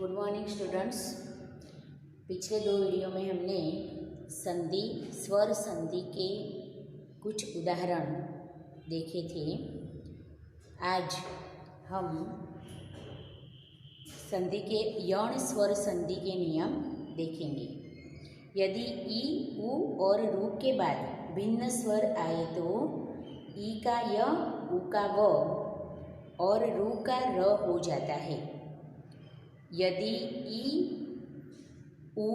Good morning students. पिछले दो video में हमने संधि स्वर संधि के कुछ उदाहरण देखे थे। आज हम संधि के यौन स्वर संधि के नियम देखेंगे। यदि ई, उ और रू के बाद भिन्न स्वर आए तो ई का य, उ का व और रू का र हो जाता है। यदि ई, उ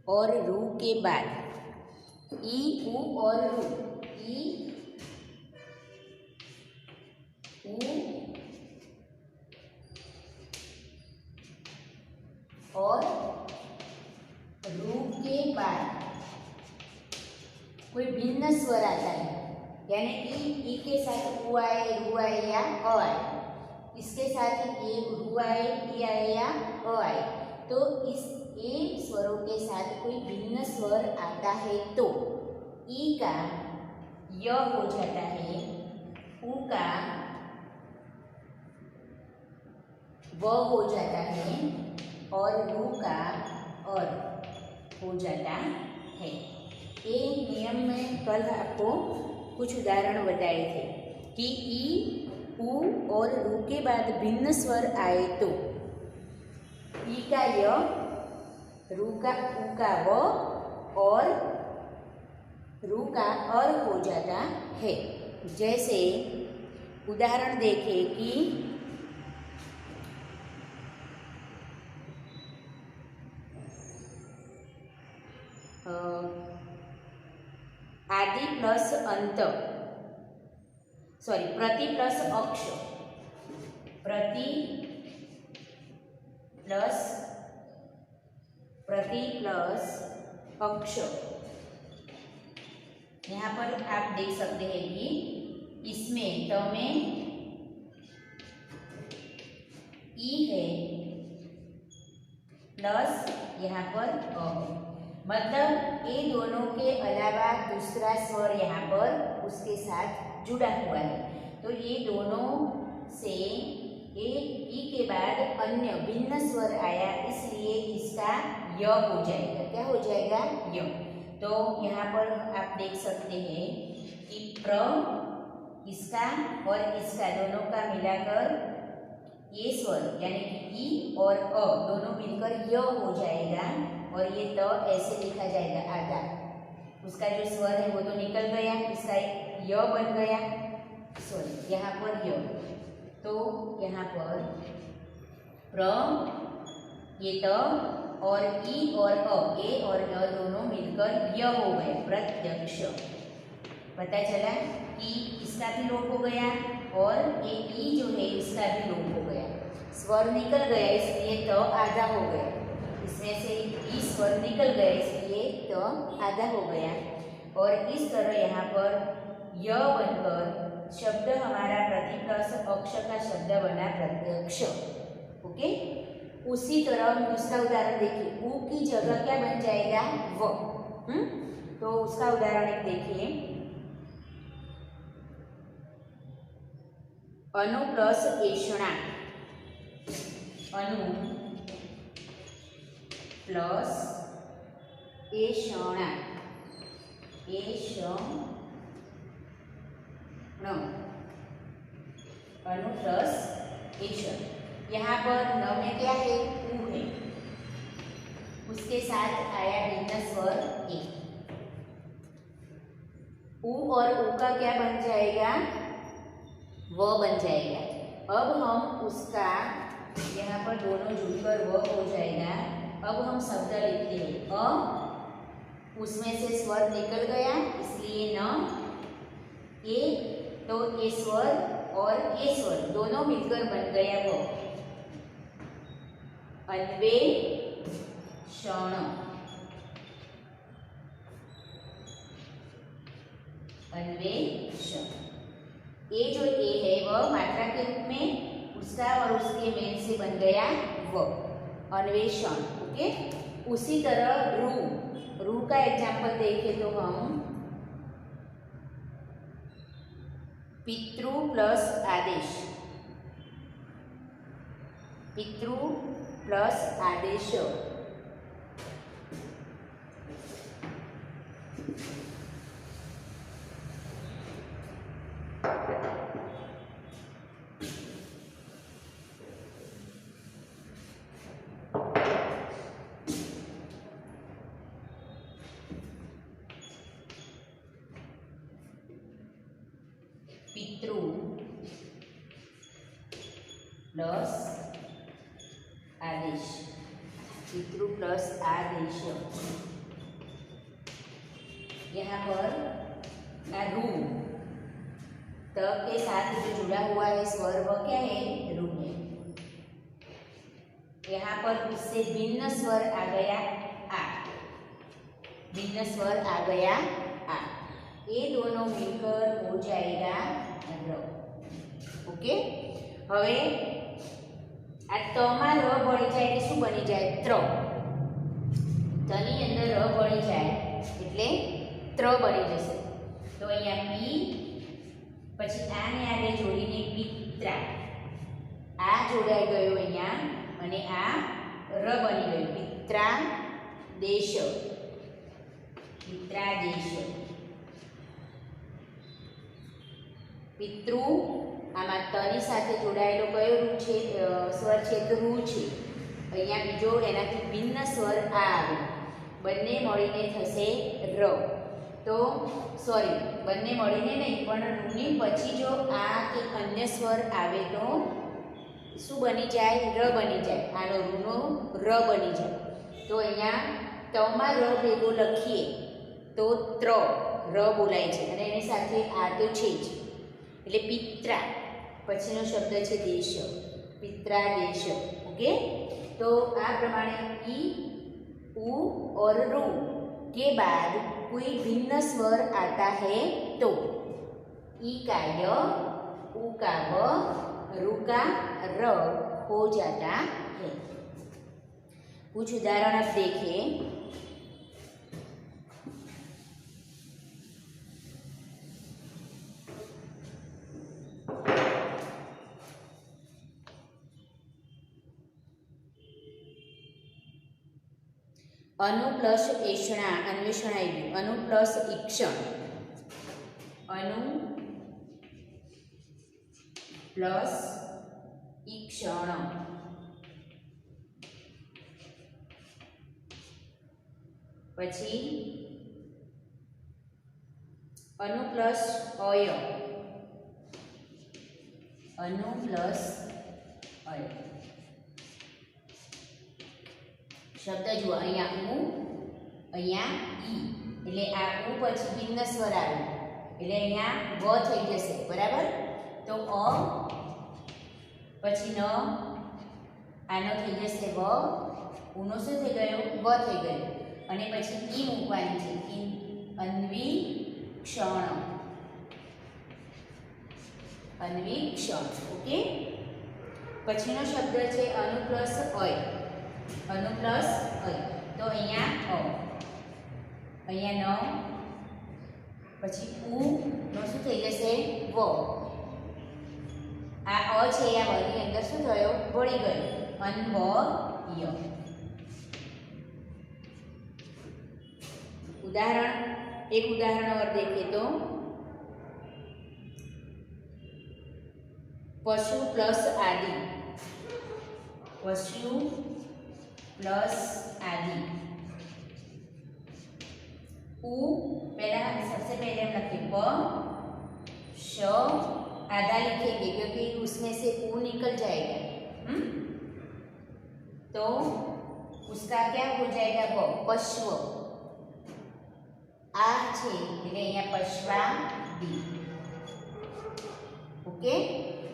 और रू के बाद ई, उ और रू, ई, उ और रू के बाद कोई भिन्न स्वर आता है, यानी ई के साथ उ आए, रू आए या अ आए, इसके साथ ये रू आए, ई आए या अ आए, तो इस ए स्वरों के साथ कोई भिन्न स्वर आता है तो ई का य हो जाता है, उ का व हो जाता है और रू का और हो जाता है। ये नियम में कल आपको कुछ उदाहरण बताए थे कि ई, उ और रू के बाद भिन्न स्वर आए तो ई का य, रू का उ का व और रू का और हो जाता है। जैसे उदाहरण देखें कि आदि प्लस अंत, प्रति प्लस अक्ष, प्रति प्लस अक्ष। यहाँ पर आप देख सकते हैं कि इसमें त में ई है प्लस यहाँ पर अ है, मतलब ये दोनों के अलावा दूसरा स्वर यहाँ पर उसके साथ जुड़ा हुआ है, तो ये दोनों से ई के बाद अन्य भिन्न स्वर आया, इसलिए इसका य हो जाएगा। क्या हो जाएगा? य। तो यहाँ पर आप देख सकते हैं कि प्र इसका और इसका दोनों का मिलाकर ये स्वर यानी कि ई और अ दोनों मिलकर य हो जाएगा और ये त ऐसे लिखा जाएगा आधा। उसका जो स्वर है वो तो निकल गया, इसका य बन गया, सॉरी यहाँ पर य, तो यहाँ पर प्र, ये त और ई और अ, ए और अ दोनों मिलकर य हो गए, प्रत्यक्ष। पता चला कि इसका भी लोप हो गया और ये ई जो है इसका भी लोप हो गया, स्वर निकल गया इसलिए त आधा हो गया, इसमें से ई स्वर निकल गया इसलिए त आधा हो गया। और इस तरह यहाँ पर य बनकर शब्द हमारा प्रति प्लस अक्ष का शब्द बना प्रत्यक्ष। ओके, उसी तरह दूसरा उदाहरण देखिए, उ की जगह क्या बन जाएगा? व। तो उसका उदाहरण एक देखिए, अनु प्लस एषणा, अनु प्लस एषणा, अनु प्लस एषण। यहाँ पर न में क्या है? उ है, उसके साथ आया भिन्न स्वर ए, उ और उ का क्या बन जाएगा? व बन जाएगा। अब हम उसका यहाँ पर दोनों जुड़कर व हो जाएगा। अब हम शब्द लिखते हैं, अ उसमें से स्वर निकल गया इसलिए न, ए तो ए स्वर और ए स्वर दोनों मिलकर बन गया वो, अन्वेषण, अन्वेषण। ये जो ए है वह मात्रा के रूप में उसका और उसके मेल से बन गया व, अन्वेषण। ओके, उसी तरह रू का एग्जाम्पल देखें तो हम पितृ प्लस आदेश, पितृ प्लस आदेश पितृ प्लस आदेश पितृ प्लस आदेश यहाँ पर रू त के साथ जो जुड़ा हुआ है स्वर वह क्या है रू है। यहाँ पर उससे भिन्न स्वर आ गया आ, भिन्न स्वर आ गया आ, ये दोनों मिलकर हो जाएगा र। ओके હવે આ તમાં ર ભળી જાય એટલે શું બની જાય ત્ર, તની અંદર ર ભળી જાય એટલે ત્ર બની જશે। તો અહીંયા પી પછી આને આગળ જોડીને પિત્રા આ જોડાઈ ગયો અહીંયા અને આ ર બની ગયું પિત્રા દેશ પિત્રા દેશ। પિતૃ આમાં તની સાથે જોડાયેલો કયો રૂ છે સ્વર છે તો રૂ છે। અહીંયા બીજો એનાથી ભિન્ન સ્વર આ આવે બંને મળીને થશે ર। તો સોરી બંને મળીને નહીં પણ રૂની પછી જો આ કે અન્ય સ્વર આવે તો શું બની જાય ર બની જાય, આનો રૂનો ર બની જાય। તો અહીંયા તમાં ર ભેગો લખીએ તો ત્ર ર બોલાય છે અને એની સાથે આ તો છે જ એટલે પિત્રા पछीनो शब्द है देश पित्रा देश। ओके तो आ प्रमाणे ई उ और रु के बाद कोई भिन्न स्वर आता है तो ई का य उ का व रु का र हो जाता है। कुछ उदाहरण आप देखें। अनु प्लस ऐषणा अन्वेषण आई गयु अनु प्लस ईक्षण अनु प्लस ईक्षण पछी अनु प्लस अय अनु प्लस अय शब्द जुओ अहींया उ अहींया ई એટલે આ उ પછી भिन्न स्वर આવે એટલે અહીંયા વ થઈ જશે બરાબર। તો અ પછી ન આનો થઈ જશે વ ઉનો શું થઈ ગયો વ થઈ ગયો અને પછી ઈ મૂકવાની છે ઈ अन्वीक्षण अन्वीक्षण। ओके पछીનો શબ્દ છે અનુ પ્લસ અય अनु प्लस अय तो अहींया अ अहींया न पछी उ नो शुं थई जशे व आ अ छे आ वनी अंदर शुं थयो भળી गयो अन्वय। उदाहरण एक उदाहरण और देखें तो पशु प्लस आदि पशु प्लस आदि उ पहला सबसे पहले हम लिखें प श आधा लिखेंगे क्योंकि उसमें से उ निकल जाएगा तो उसका क्या हो जाएगा व पश्व आ छे એટલે અહીંયા पश्वादि। ओके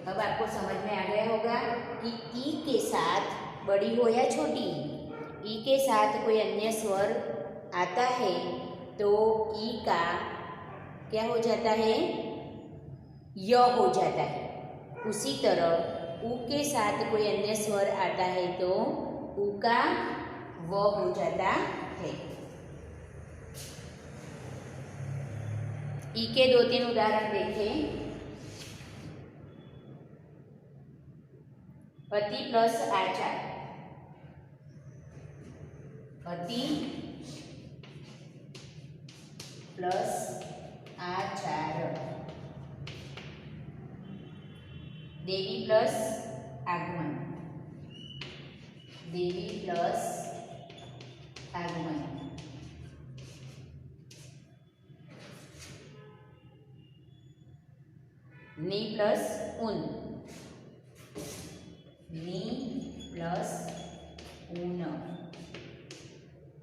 अब आपको समझ में आ गया होगा कि ई के साथ बड़ी हो या छोटी ई के साथ कोई अन्य स्वर आता है तो ई का क्या हो जाता है य हो जाता है। उसी तरह उ के साथ कोई अन्य स्वर आता है तो उ का व हो जाता है। ई के 2-3 उदाहरण देखें। अति प्लस आचार अति प्लस आचार, देवी प्लस आगमन, देवी प्लस आगमन, नी प्लस ऊन, नी प्लस ऊन।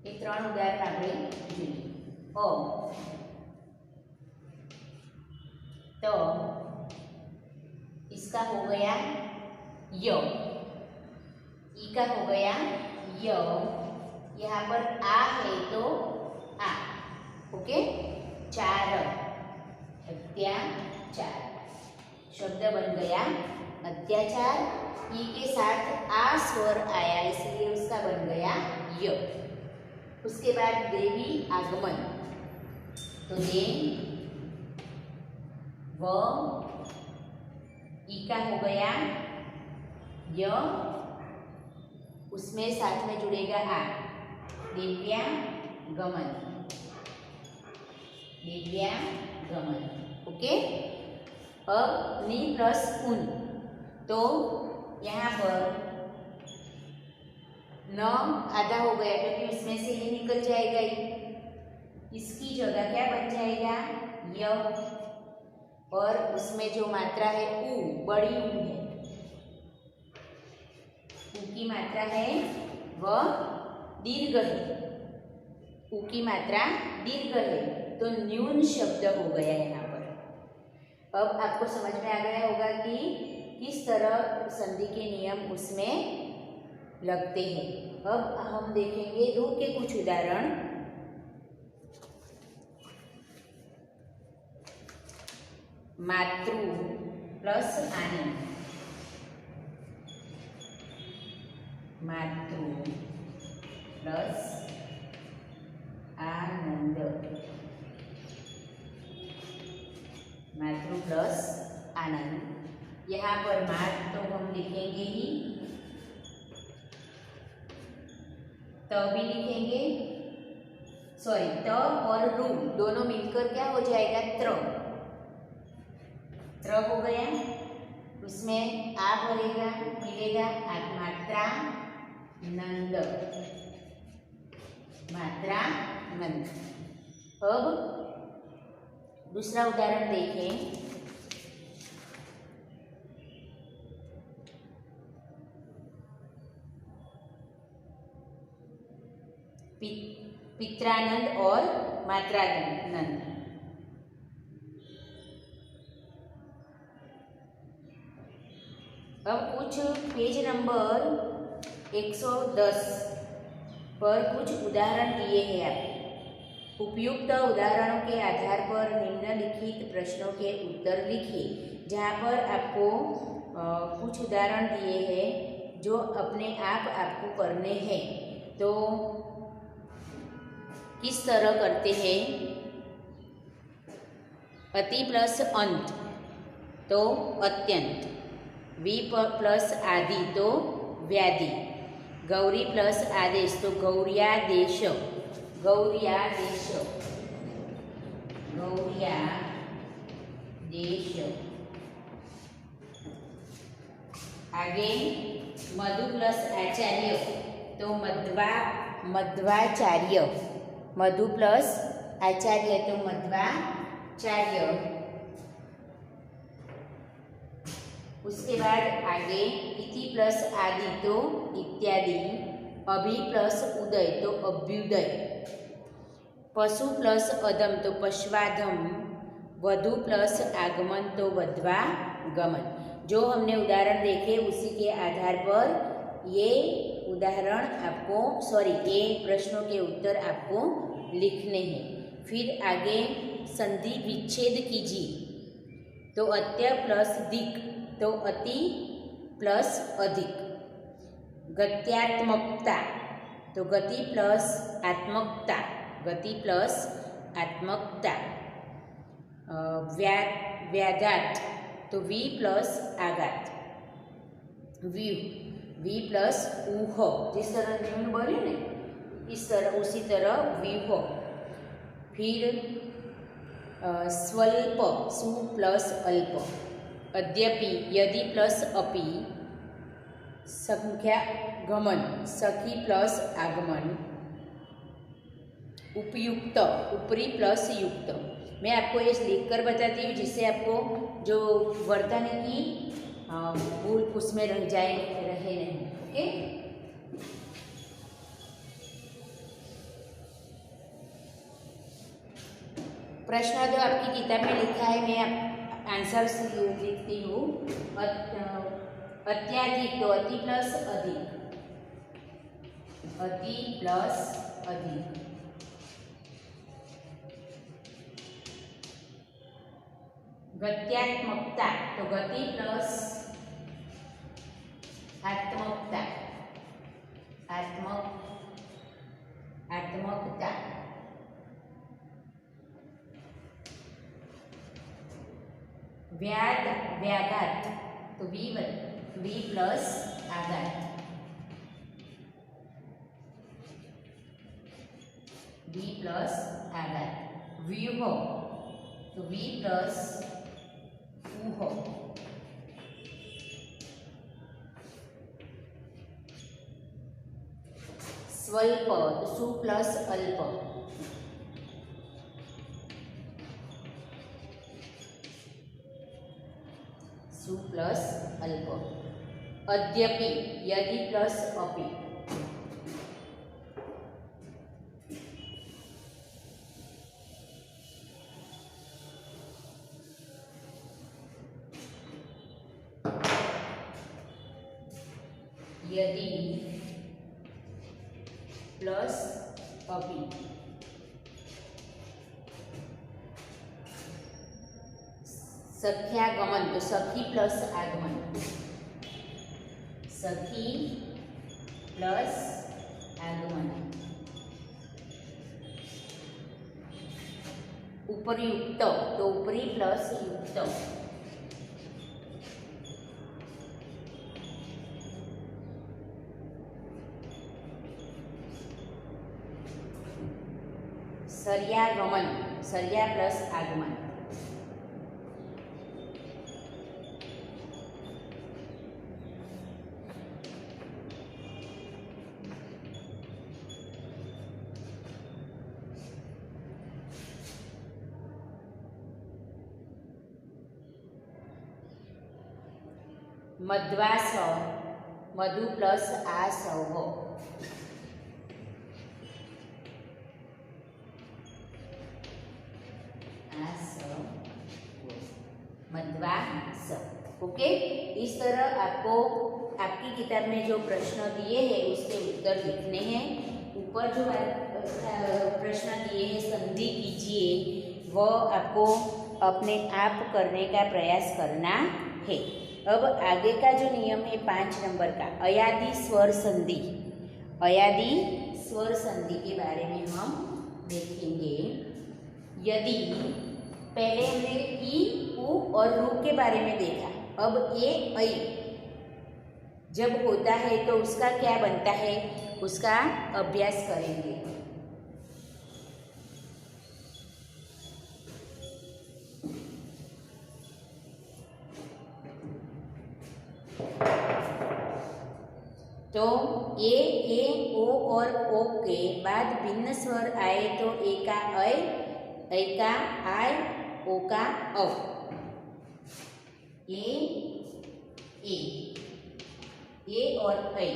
ये 3 उदाहरण आपणे જોઈએ। तो इसका हो गया य, ई का हो गया य, यहाँ पर आ है तो आ, ओके। 4 अत्याचार शब्द बन गया अत्याचार, ई के साथ आ स्वर आया इसलिए उसका बन गया य। उसके बाद देवी आगमन, तो दे व, ई का हो गया य, उसमें साथ में जुड़ेगा आ, दिव्यागमन, दिव्यागमन, ओके। अब नी प्लस ऊन, तो यहाँ पर न आधा हो गया क्योंकि इसमें से ये निकल जाएगा ही, इसकी जगह क्या बन जाएगा य, और उसमें जो मात्रा है ऊ, बड़ी ऊ है, ऊ की मात्रा है वह दीर्घ है, ऊ की मात्रा दीर्घ है, तो न्यून शब्द हो गया यहाँ पर। अब आपको समझ में आ गया होगा कि किस तरह संधि के नियम उसमें लगते हैं। अब हम देखेंगे दो के कुछ उदाहरण। मातृ प्लस आनंद, मातृ प्लस आनंद, मातृ प्लस आनंद। यहाँ पर मात तो हम लिखेंगे ही, त भी लिखेंगे, सॉरी त और रु दोनों मिलकर क्या हो जाएगा त्र, त्र हो गया। उसमें आ भरेगा, मिलेगा मात्रा नंद, मात्रा नंद। अब दूसरा उदाहरण देखें। पित्रानंद और मात्रानंद। अब कुछ पेज नंबर 110 पर कुछ उदाहरण दिए हैं आपको। उपयुक्त उदाहरणों के आधार पर निम्नलिखित प्रश्नों के उत्तर लिखिए। जहाँ पर आपको कुछ उदाहरण दिए हैं जो अपने आप आपको करने हैं, तो किस तरह करते हैं। अति प्लस अंत तो अत्यंत, वी प्लस आदि तो व्याधि, गौरी प्लस आदेश तो गौर्यादेश, गौर्यादेश, गौर्यादेश। आगे मधु प्लस आचार्य तो मध्वाचार्य, मधु प्लस आचार्य तो मध्वाचार्य। उसके बाद आगे इति प्लस आदि तो इत्यादि, अभि प्लस उदय तो अभ्युदय, पशु प्लस अधम तो पश्वाधम, वधु प्लस आगमन तो वध्वागमन। जो हमने उदाहरण देखे उसी के आधार पर ये उदाहरण आपको ये प्रश्नों के उत्तर आपको लिखने हैं। फिर आगे संधि विच्छेद कीजिए। तो अत्य प्लस दिक तो अति प्लस अधिक, गत्यात्मकता तो गति प्लस आत्मकता, गति प्लस आत्मकता। व्याघात तो वी प्लस आघात, वी प्लस ऊह। जिस तरह न्यून बोले ने इस तरह उसी तरह व्यूह, फिर स्वल्प सु प्लस अल्प, अद्यपि यदि प्लस अपि, संख्या गमन सखी प्लस आगमन, उपयुक्त ऊपरी प्लस युक्त। मैं आपको ये लिख कर बताती हूँ जिससे आपको जो वर्तन की भूल उसमें रह जाए रहे नहीं। ओके, प्रश्न जो आपकी किताब में लिखा है मैं आंसर्स लिखती हूँ। अत्याधिक तो अति प्लस अधिक, अति प्लस अधिक, गत्यात्मकता तो गति प्लस आत्मकता, आत्मकता, व्याघात तो वी प्लस आघात, वी प्लस आघात, व्यूह तो वी प्लस ऊह, स्वल्प तो सु प्लस अल्प, सु प्लस अल्प, अद्यपि यदि प्लस अपि, यदि प्लस अपि, सख्यागमन तो सखी प्लस आगमन, सखी प्लस आगमन, उपरयुक्त तो ऊपरी प्लस युक्त, सर्यागमन सर्या प्लस आगमन, मध्वास मधु प्लस आसव, मध्वास। ओके, इस तरह आपको आपकी किताब में जो प्रश्न दिए हैं उसके उत्तर लिखने हैं। ऊपर जो प्रश्न दिए हैं संधि कीजिए वह आपको अपने आप करने का प्रयास करना है। अब आगे का जो नियम है 5 नंबर का, अयादी स्वर संधि, अयादी स्वर संधि के बारे में हम देखेंगे। यदि पहले हमने ई, उ और रू के बारे में देखा, अब ए ऐ जब होता है तो उसका क्या बनता है उसका अभ्यास करेंगे। तो ए, ओ और ओ के बाद भिन्न स्वर आए तो ए का ऐ का आय, ओ का औ। ए और ऐ,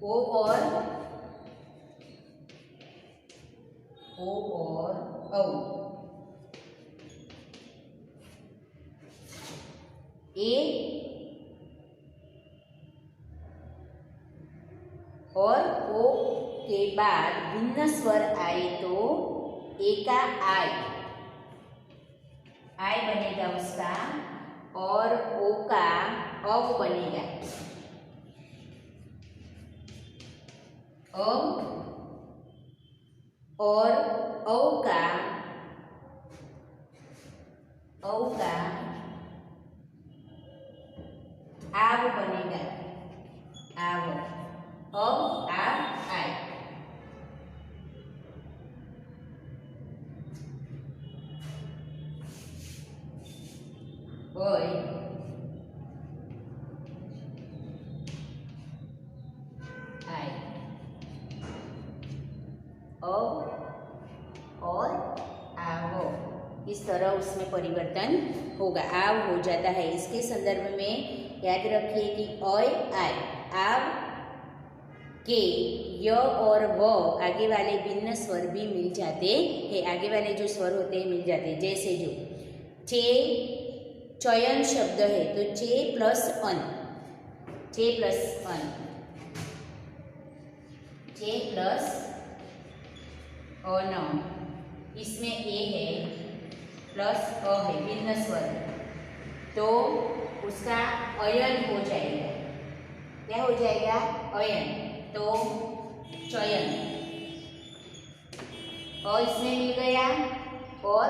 ओ और औ, ए और ओ के बाद भिन्न स्वर आए तो ए का आय बनेगा उसका, और ओ का औ बनेगा, औ, और औ का आव बनेगा, आव, अब आव आय। तरह उसमें परिवर्तन होगा, आव हो जाता है। इसके संदर्भ में याद रखिए कि अय आय आव के य और व आगे वाले भिन्न स्वर भी मिल जाते हैं, आगे वाले जो स्वर होते हैं मिल जाते हैं। जैसे जो चे चयन शब्द है तो चे प्लस अन, चे प्लस अन, चे प्लस अन, इसमें ए है प्लस अ है भिन्न स्वर, तो उसका अयन हो जाएगा। क्या हो जाएगा? अयन। तो चयन अ इसमें मिल गया और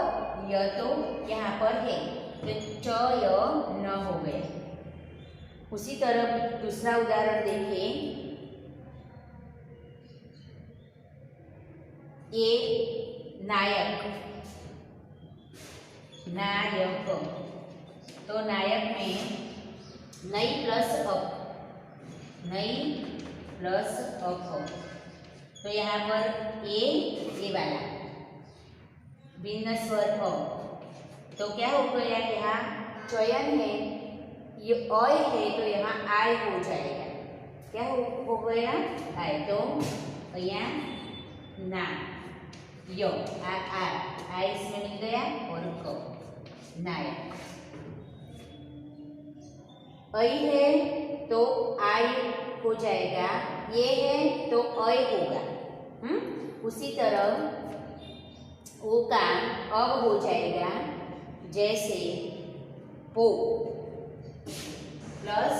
य तो यहाँ पर है तो च य न हो गया। उसी तरह दूसरा उदाहरण देखें, ए नायक, नायक, तो नायक में नई प्लस अप, नई प्लस अप, तो यहाँ पर ए वाला भिन्न स्वर अ, तो क्या हो गया? यहाँ चयन है, ये अय है तो यहाँ आय हो जाएगा। क्या हो गया? आय। तो यहाँ ना यो आय इसमें मिल गया और क नायक। अय है तो आय हो जाएगा, ये है तो अय होगा। उसी तरह ओ का अब हो जाएगा, जैसे पो प्लस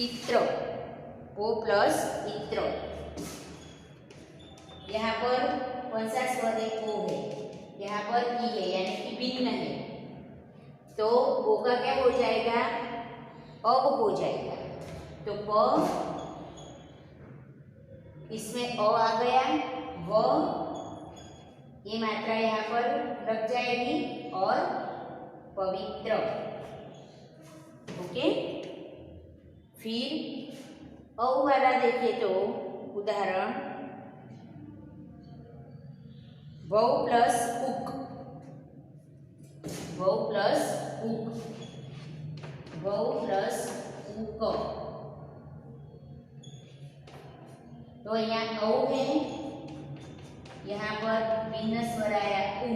इत्र, ओ प्लस इत्र, यहाँ पर कौन सा स्वर है? ओ है, यहाँ पर ई है यानी कि भिन्न है, तो ओ का क्या हो जाएगा? अब हो जाएगा। तो प इसमें अ आ गया, व ये मात्रा यहाँ पर लग जाएगी और पवित्र। ओके, फिर औ वाला देखिए तो उदाहरण वौ प्लस उक, वौ प्लस उक, वौ प्लस उक, तो यहाँ औ है, यहाँ पर भिन्न स्वर आया उ,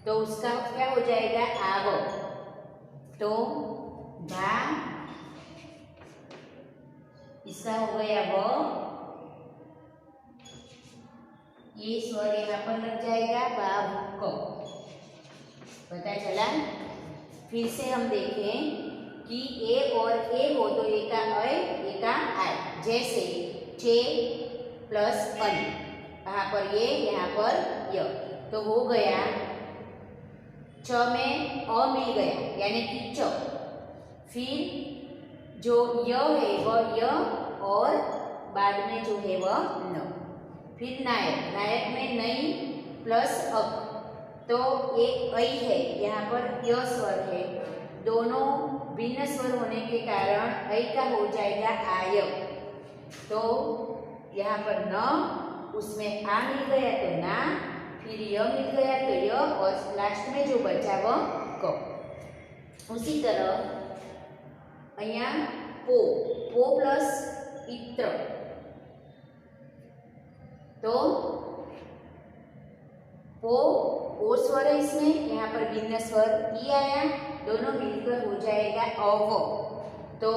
तो उसका क्या हो जाएगा? आव। तो भा इसका हो गया व, ये स्वर यहाँ पर लग जाएगा बाबुक। पता चला? फिर से हम देखें कि ए और ए हो तो ए का अय, ए का आय। जैसे चे प्लस अन, यहाँ पर ये, यहाँ पर य, तो हो गया च में अ मिल गया यानी कि च, फिर जो य है वह य और बाद में जो है वह न। फिर नायक, नायक में नई प्लस अक, तो एक ऐ है, यहाँ पर य स्वर है, दोनों भिन्न स्वर होने के कारण ऐ का हो जाएगा आय। तो यहाँ पर न, उसमें आ मिल गया तो ना, फिर य मिल गया तो य और लास्ट में जो बचा वह क। उसी तरह अहिया पो, पो प्लस इत्र, तो पो ओ स्वर है इसमें, यहाँ पर भिन्न स्वर ई आया, दोनों मिलकर हो जाएगा अव। तो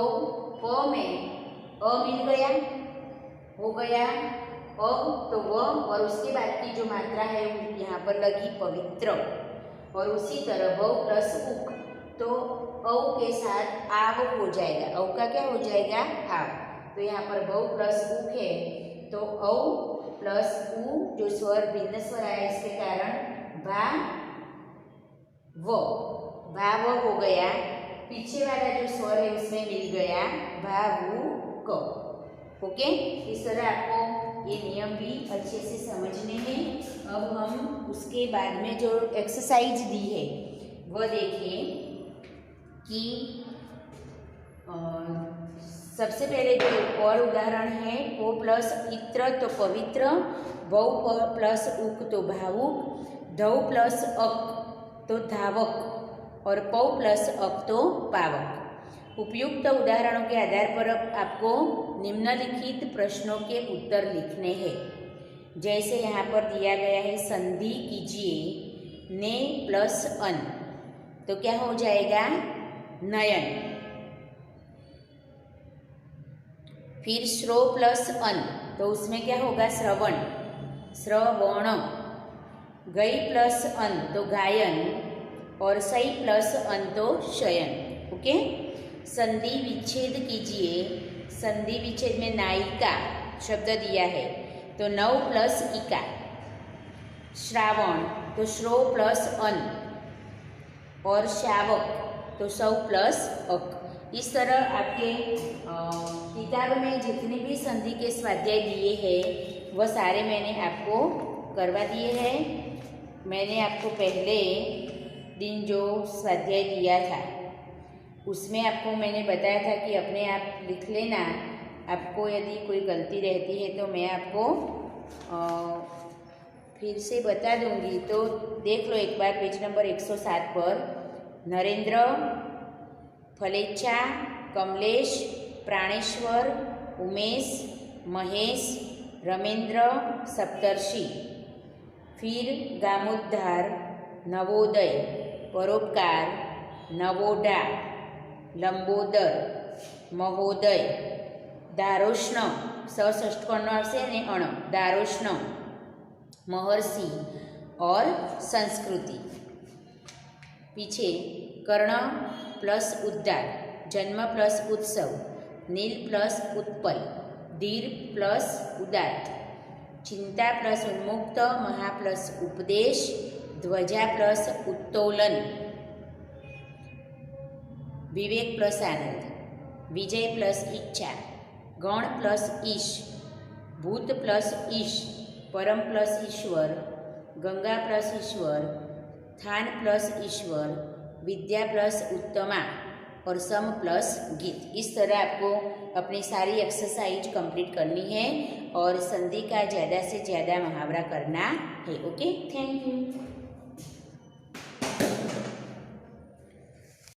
प में अ मिल गया, हो गया अब, तो व और उसके बाद की जो मात्रा है यहाँ पर लगी पवित्र। और उसी तरह व प्लस उक, तो औ के साथ आव हो जाएगा, औ का क्या हो जाएगा? आव। तो यहाँ पर व प्लस उक है, तो औ प्लस उ जो स्वर भिन्न स्वर आया इसके कारण भा व, भा व हो गया। पीछे वाला जो स्वर है उसमें मिल गया भावु क। ओके, इस तरह आपको ये नियम भी अच्छे से समझने हैं। अब हम उसके बाद में जो एक्सरसाइज दी है वह देखें कि सबसे पहले जो और उदाहरण है पो प्लस इत्र तो पवित्र, वौ प्लस उक तो भावुक, धौ प्लस अक तो धावक और पौ प्लस अक तो पावक। उपयुक्त उदाहरणों के आधार पर आपको निम्नलिखित प्रश्नों के उत्तर लिखने हैं। जैसे यहाँ पर दिया गया है संधि कीजिए ने प्लस अन, तो क्या हो जाएगा नयन। फिर श्रो प्लस अन, तो उसमें क्या होगा श्रवण, श्रवण। गई प्लस अन तो गायन और सई प्लस अन तो शयन। ओके। संधि विच्छेद कीजिए, संधि विच्छेद में नायिका शब्द दिया है तो नव प्लस इका। श्रावण तो श्रो प्लस अन और शावक तो सौ प्लस अक। इस तरह आपके किताब में जितने भी संधि के स्वाध्याय दिए हैं वह सारे मैंने आपको करवा दिए हैं। मैंने आपको पहले दिन जो स्वाध्याय दिया था उसमें आपको मैंने बताया था कि अपने आप लिख लेना। आपको यदि कोई गलती रहती है तो मैं आपको फिर से बता दूंगी, तो देख लो एक बार पेज नंबर 107 पर। नरेंद्र, फलेच्छा, कमलेश, प्राणेश्वर, उमेश, महेश, रमेंद्र, सप्तर्षि। फिर गामोद्धार, नवोदय, परोपकार, नवोडा, लंबोदर, महोदय, दारोष्ण, सष्टकर्ण आवशे ने अण, दारोष्ण, महर्षि और संस्कृति। पीछे कर्ण प्लस उद्दार, जन्म प्लस उत्सव, नील प्लस उत्पल, धीर प्लस उदात्त, चिंता प्लस उन्मुक्त, महा प्लस उपदेश, ध्वजा प्लस उत्तोलन, विवेक प्लस आनंद, विजय प्लस इच्छा, गण प्लस ईश, भूत प्लस ईश, परम प्लस ईश्वर, गंगा प्लस ईश्वर, थान प्लस ईश्वर, विद्या प्लस उत्तमा और सम प्लस गीत। इस तरह आपको अपनी सारी एक्सरसाइज कंप्लीट करनी है और संधि का ज़्यादा से ज़्यादा मुहावरा करना है। Okay, thank you.